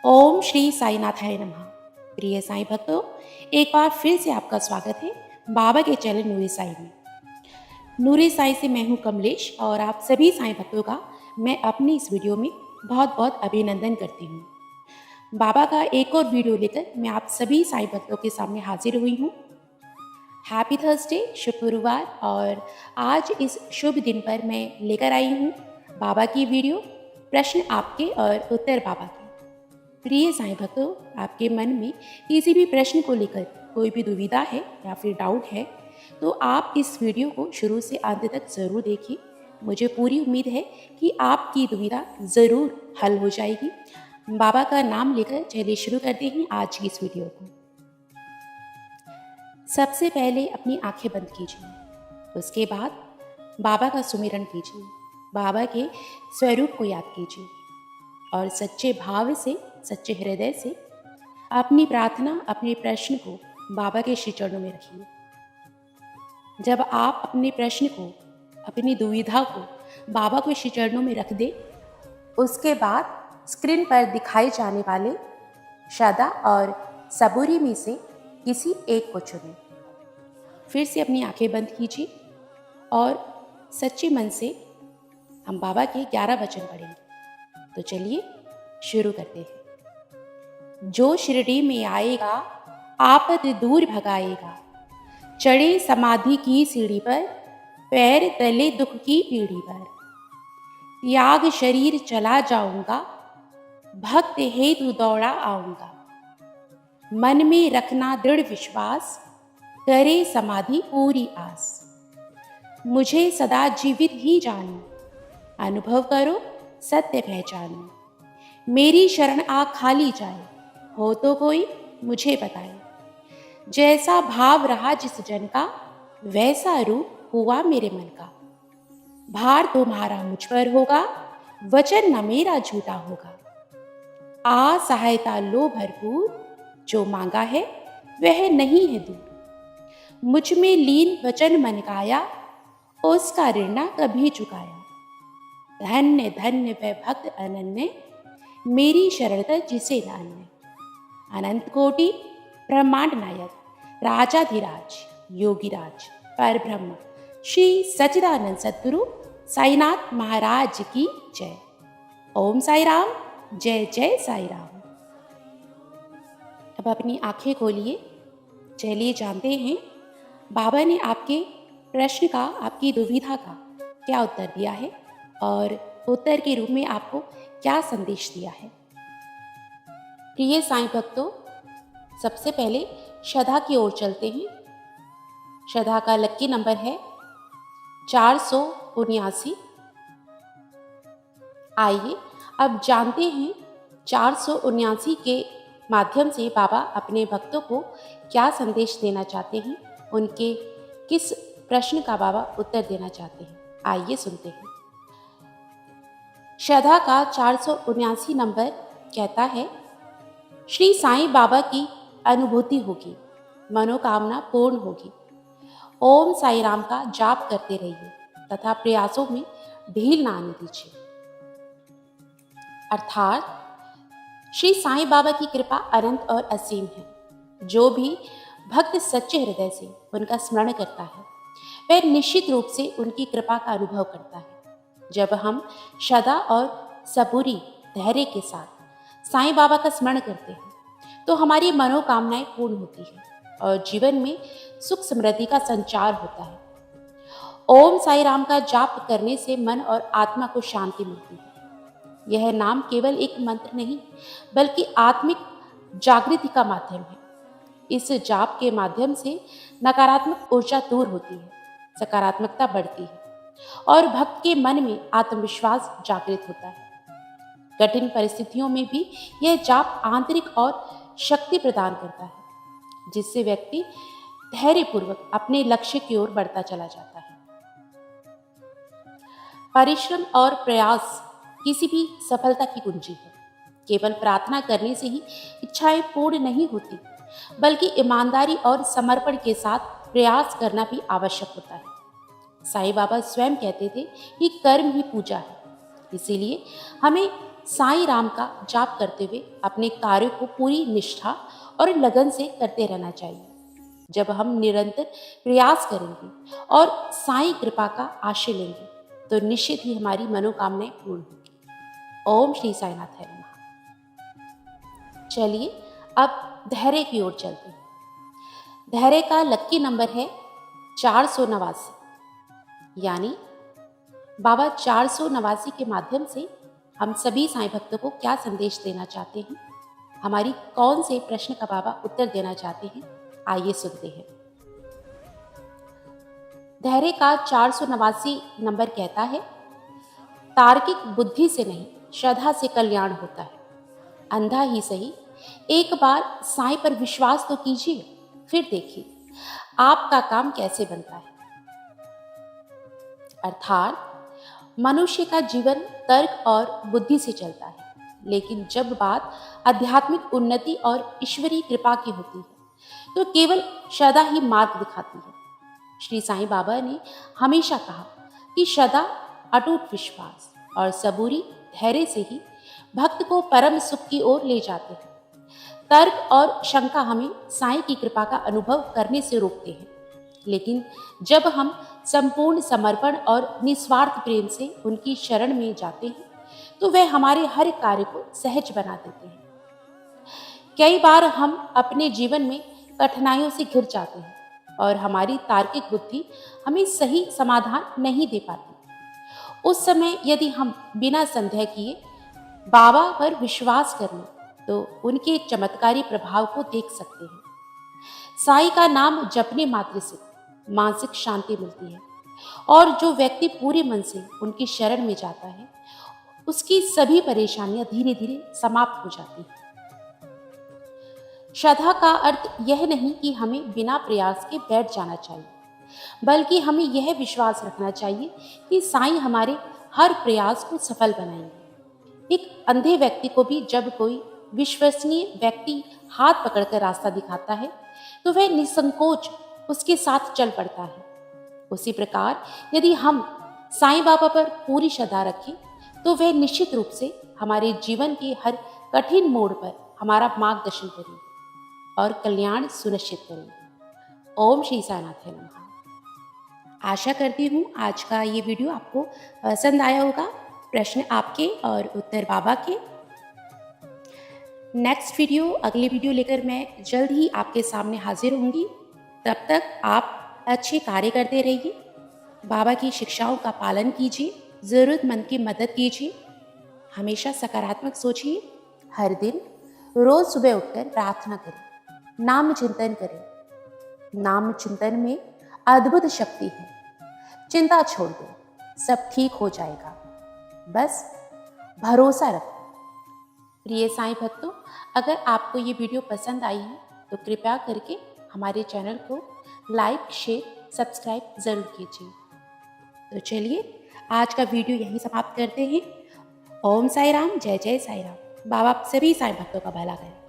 ओम श्री साईनाथाय नमः। प्रिय साईं भक्तों, एक बार फिर से आपका स्वागत है बाबा के चैनल नूरे साई में। नूरे साई से मैं हूं कमलेश और आप सभी साईं भक्तों का मैं अपनी इस वीडियो में बहुत बहुत अभिनंदन करती हूं। बाबा का एक और वीडियो लेकर मैं आप सभी साईं भक्तों के सामने हाजिर हुई हूं। हैप्पी थर्सडे, शुक्रवार, और आज इस शुभ दिन पर मैं लेकर आई हूं बाबा की वीडियो, प्रश्न आपके और उत्तर बाबा के। प्रिय साईं भक्तों, आपके मन में किसी भी प्रश्न को लेकर कोई भी दुविधा है या फिर डाउट है तो आप इस वीडियो को शुरू से अंत तक ज़रूर देखिए। मुझे पूरी उम्मीद है कि आपकी दुविधा ज़रूर हल हो जाएगी। बाबा का नाम लेकर चलिए शुरू करते हैं आज की इस वीडियो को। सबसे पहले अपनी आंखें बंद कीजिए, उसके बाद बाबा का सुमिरन कीजिए, बाबा के स्वरूप को याद कीजिए और सच्चे भाव से, सच्चे हृदय से अपनी प्रार्थना, अपने प्रश्न को बाबा के श्री चरणों में रखिए। जब आप अपने प्रश्न को, अपनी दुविधा को बाबा के श्री चरणों में रख दे, उसके बाद स्क्रीन पर दिखाए जाने वाले श्रद्धा और सबूरी में से किसी एक को चुनें। फिर से अपनी आंखें बंद कीजिए और सच्चे मन से हम बाबा के 11 वचन पढ़ेंगे। तो चलिए शुरू करते हैं। जो शिरडी में आएगा आपद दूर भगाएगा, चढ़े समाधि की सीढ़ी पर, पैर तले दुख की पीढ़ी पर, त्याग शरीर चला जाऊंगा, भक्त हेतु दौड़ा आऊंगा, मन में रखना दृढ़ विश्वास, करे समाधि पूरी आस, मुझे सदा जीवित ही जानो, अनुभव करो सत्य पहचानो, मेरी शरण आ खाली जाए, हो तो कोई मुझे बताए, जैसा भाव रहा जिस जन का, वैसा रूप हुआ मेरे मन का, भार तुम्हारा मुझ पर होगा, वचन न मेरा झूठा होगा, आ सहायता लो भरपूर, जो मांगा है वह नहीं है दूर, मुझ में लीन वचन मन काया, उसका ऋण न कभी चुकाया, धन्य धन्य वह भक्त अनन्य, मेरी शरणता जिसे नान्य, अनंत कोटि ब्रह्मांड नायक, राजाधिराज योगीराज परब्रह्म श्री सच्चिदानंद सद्गुरु साईनाथ महाराज की जय। ओम साई राम, जय जय साई राम। अब अपनी आंखें खोलिए, चलिए जानते हैं बाबा ने आपके प्रश्न का, आपकी दुविधा का क्या उत्तर दिया है और उत्तर के रूप में आपको क्या संदेश दिया है। प्रिय साईं भक्तों, सबसे पहले श्रद्धा की ओर चलते हैं। श्रद्धा का लक्की नंबर है 479। आइए अब जानते हैं 479 के माध्यम से बाबा अपने भक्तों को क्या संदेश देना चाहते हैं, उनके किस प्रश्न का बाबा उत्तर देना चाहते हैं। आइए सुनते हैं। श्रद्धा का 479 नंबर कहता है, श्री साईं बाबा की अनुभूति होगी, मनोकामना पूर्ण होगी। ओम साई राम का जाप करते रहिए तथा प्रयासों में ढील ना आने दीजिए। अर्थात श्री साईं बाबा की कृपा अनंत और असीम है। जो भी भक्त सच्चे हृदय से उनका स्मरण करता है, वह निश्चित रूप से उनकी कृपा का अनुभव करता है। जब हम श्रद्धा और सबूरी धैर्य के साथ साईं बाबा का स्मरण करते हैं तो हमारी मनोकामनाएं पूर्ण होती हैं और जीवन में सुख समृद्धि का संचार होता है। ओम साई राम का जाप करने से मन और आत्मा को शांति मिलती है। यह नाम केवल एक मंत्र नहीं बल्कि आत्मिक जागृति का माध्यम है। इस जाप के माध्यम से नकारात्मक ऊर्जा दूर होती है, सकारात्मकता बढ़ती है और भक्त के मन में आत्मविश्वास जागृत होता है। कठिन परिस्थितियों में भी यह जाप आंतरिक और शक्ति प्रदान करता है, जिससे व्यक्ति धैर्यपूर्वक अपने लक्ष्य की ओर बढ़ता चला जाता है। परिश्रम और प्रयास किसी भी सफलता की कुंजी है। केवल प्रार्थना करने से ही इच्छाएं पूर्ण नहीं होती, बल्कि ईमानदारी और समर्पण के साथ प्रयास करना भी आवश्यक होता है। साईं बाबा स्वयं कहते थे कि कर्म ही पूजा है। इसीलिए हमें साईं राम का जाप करते हुए अपने कार्य को पूरी निष्ठा और लगन से करते रहना चाहिए। जब हम निरंतर प्रयास करेंगे और साईं कृपा का आश्रय लेंगे तो निश्चित ही हमारी मनोकामनाएं पूर्ण होंगी। ओम श्री साईनाथ नमः। चलिए अब धैर्य की ओर चलते हैं। धैर्य का लक्की नंबर है 489, यानी बाबा 489 के माध्यम से हम सभी साईं भक्तों को क्या संदेश देना चाहते हैं, हमारी कौन से प्रश्न का बाबा उत्तर देना चाहते हैं, आइए सुनते हैं। धैर्य का 489 नंबर कहता है, तार्किक बुद्धि से नहीं श्रद्धा से कल्याण होता है। अंधा ही सही एक बार साईं पर विश्वास तो कीजिए, फिर देखिए आपका काम कैसे बनता है। अर्थात मनुष्य का जीवन तर्क और बुद्धि से चलता है, लेकिन जब बात आध्यात्मिक उन्नति और ईश्वरीय कृपा की होती है तो केवल श्रद्धा ही मार्ग दिखाती है। श्री साईं बाबा ने हमेशा कहा कि श्रद्धा, अटूट विश्वास और सबूरी धैर्य से ही भक्त को परम सुख की ओर ले जाते हैं। तर्क और शंका हमें साईं की कृपा का अनुभव करने से रोकते हैं, लेकिन जब हम संपूर्ण समर्पण और निस्वार्थ प्रेम से उनकी शरण में जाते हैं तो वह हमारे हर कार्य को सहज बना देते हैं। कई बार हम अपने जीवन में कठिनाइयों से घिर जाते हैं और हमारी तार्किक बुद्धि हमें सही समाधान नहीं दे पाती। उस समय यदि हम बिना संदेह किए बाबा पर विश्वास कर लें तो उनके चमत्कारी प्रभाव को देख सकते हैं। साईं का नाम जपने मात्र से मानसिक शांति मिलती है और जो व्यक्ति पूरे मन से उनकी शरण में जाता है उसकी सभी परेशानियां धीरे धीरे समाप्त हो जाती हैं। श्रद्धा का अर्थ यह नहीं कि हमें बिना प्रयास के बैठ जाना चाहिए, बल्कि हमें यह विश्वास रखना चाहिए कि साईं हमारे हर प्रयास को सफल बनाएंगे। एक अंधे व्यक्ति को भी जब कोई विश्वसनीय व्यक्ति हाथ पकड़कर रास्ता दिखाता है तो वह निसंकोच उसके साथ चल पड़ता है। उसी प्रकार यदि हम साईं बाबा पर पूरी श्रद्धा रखें तो वह निश्चित रूप से हमारे जीवन के हर कठिन मोड़ पर हमारा मार्गदर्शन करेंगे और कल्याण सुनिश्चित करेंगे। ओम श्री साईनाथ नमः। आशा करती हूँ आज का ये वीडियो आपको पसंद आया होगा। प्रश्न आपके और उत्तर बाबा के। नेक्स्ट वीडियो, अगली वीडियो लेकर मैं जल्द ही आपके सामने हाजिर होंगी। तब तक आप अच्छे कार्य करते रहिए, बाबा की शिक्षाओं का पालन कीजिए, ज़रूरतमंद की मदद कीजिए, हमेशा सकारात्मक सोचिए, हर दिन रोज़ सुबह उठकर प्रार्थना करें, नाम चिंतन करें। नाम चिंतन में अद्भुत शक्ति है। चिंता छोड़ दो, सब ठीक हो जाएगा, बस भरोसा रखो। प्रिय साईं भक्तों, अगर आपको ये वीडियो पसंद आई है तो कृपया करके हमारे चैनल को लाइक, शेयर, सब्सक्राइब ज़रूर कीजिए। तो चलिए आज का वीडियो यहीं समाप्त करते हैं। ओम साई राम, जय जय साई राम। बाबा सभी साईं भक्तों का भला करें।